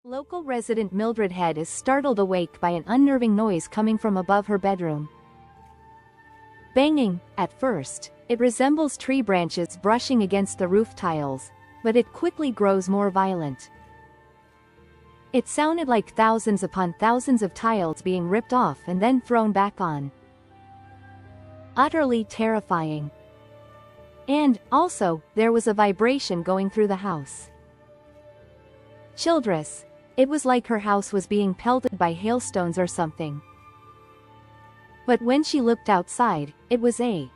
Local resident Mildred Head is startled awake by an unnerving noise coming from above her bedroom. Banging. At first, it resembles tree branches brushing against the roof tiles, but it quickly grows more violent. It sounded like thousands upon thousands of tiles being ripped off and then thrown back on. Utterly terrifying. And, also, there was a vibration going through the house. Childress. It was like her house was being pelted by hailstones or something. But when she looked outside, it was a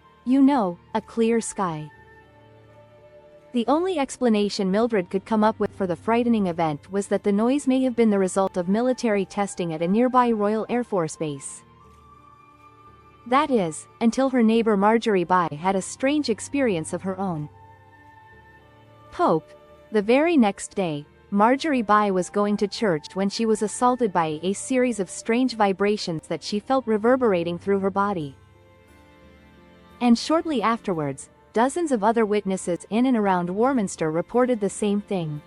clear sky. The only explanation Mildred could come up with for the frightening event was that the noise may have been the result of military testing at a nearby Royal Air Force base. That is, until her neighbor Marjorie Bye had a strange experience of her own. Pope. The very next day, Marjorie Bye was going to church when she was assaulted by a series of strange vibrations that she felt reverberating through her body. And shortly afterwards, dozens of other witnesses in and around Warminster reported the same thing.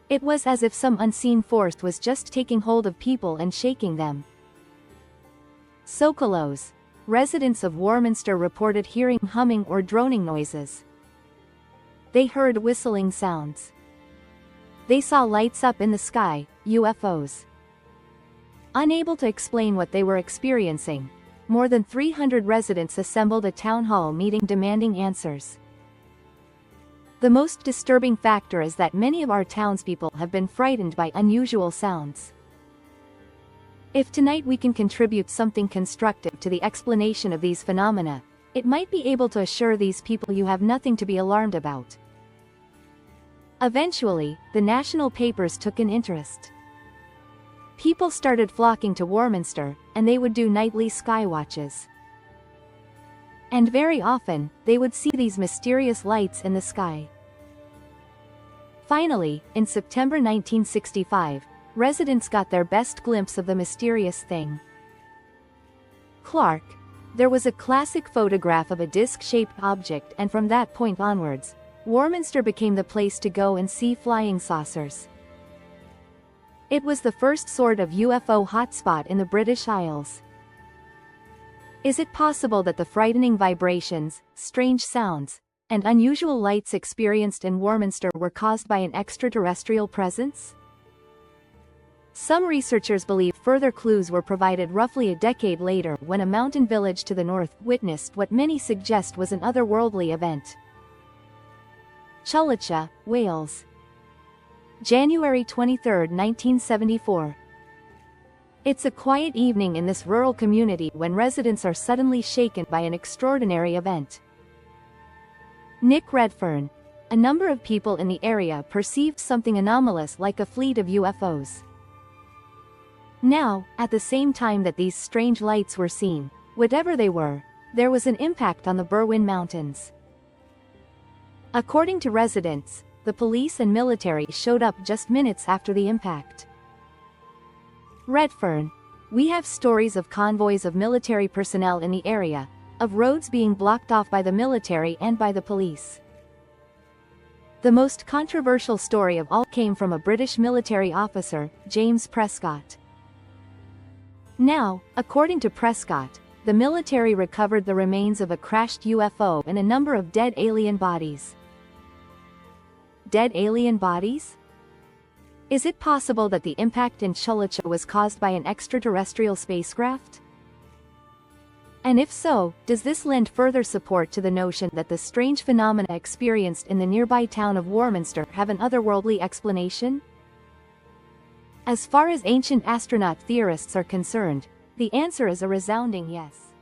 It was as if some unseen force was just taking hold of people and shaking them. Sokolos. Residents of Warminster reported hearing humming or droning noises. They heard whistling sounds. They saw lights up in the sky, UFOs. Unable to explain what they were experiencing, more than 300 residents assembled a town hall meeting demanding answers. The most disturbing factor is that many of our townspeople have been frightened by unusual sounds. If tonight we can contribute something constructive to the explanation of these phenomena, it might be able to assure these people you have nothing to be alarmed about. Eventually, the national papers took an interest. People started flocking to Warminster, and they would do nightly sky watches. And very often, they would see these mysterious lights in the sky. Finally, in September 1965, residents got their best glimpse of the mysterious thing. Clark. There was a classic photograph of a disc-shaped object, and from that point onwards, Warminster became the place to go and see flying saucers. It was the first sort of UFO hotspot in the British Isles. Is it possible that the frightening vibrations, strange sounds, and unusual lights experienced in Warminster were caused by an extraterrestrial presence? Some researchers believe further clues were provided roughly a decade later when a mountain village to the north witnessed what many suggest was an otherworldly event. Chullicha, Wales. January 23, 1974. It's a quiet evening in this rural community when residents are suddenly shaken by an extraordinary event. Nick Redfern. A number of people in the area perceived something anomalous like a fleet of UFOs. Now, at the same time that these strange lights were seen, whatever they were, there was an impact on the Berwyn Mountains. According to residents, the police and military showed up just minutes after the impact. Redfern. We have stories of convoys of military personnel in the area, of roads being blocked off by the military and by the police. The most controversial story of all came from a British military officer, James Prescott. Now, according to Prescott, the military recovered the remains of a crashed UFO and a number of dead alien bodies. Dead alien bodies? Is it possible that the impact in Chullicha was caused by an extraterrestrial spacecraft? And if so, does this lend further support to the notion that the strange phenomena experienced in the nearby town of Warminster have an otherworldly explanation? As far as ancient astronaut theorists are concerned, the answer is a resounding yes.